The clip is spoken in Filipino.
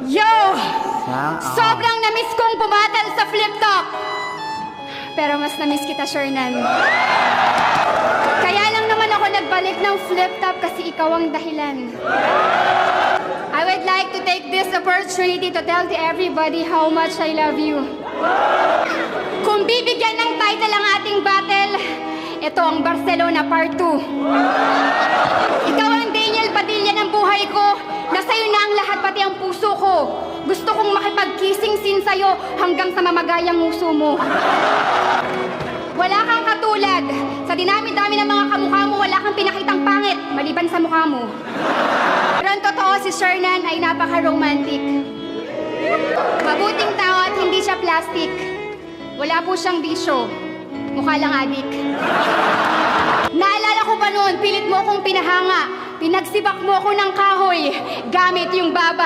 Yo! Sobrang na-miss kong bumatal sa flip top. Pero mas na-miss kita, Shernan. Kaya lang naman ako nagbalik ng flip top kasi ikaw ang dahilan. I would like to take this opportunity to tell to everybody how much I love you. Kung bibigyan ng title ang ating battle, ito ang Barcelona Part 2. Ikaw ang Daniel Padilla ng buhay ko. Nasa'yo na ang lahat, pati ang puso ko. Gusto kong makipag-kissing-sin sa'yo hanggang sa mamagayang nguso mo. Wala kang katulad. Sa dinami-dami ng mga kamukha mo, wala kang pinakitang pangit, maliban sa mukha mo. Pero ang totoo, si Shernan ay napaka-romantic. Mabuting tao at hindi siya plastic. Wala po siyang bisyo. Mukha lang adik. Naalala ko pa noon, pilit mo akong pinahanga. Pinagsibak mo ako ng kahoy gamit yung baba.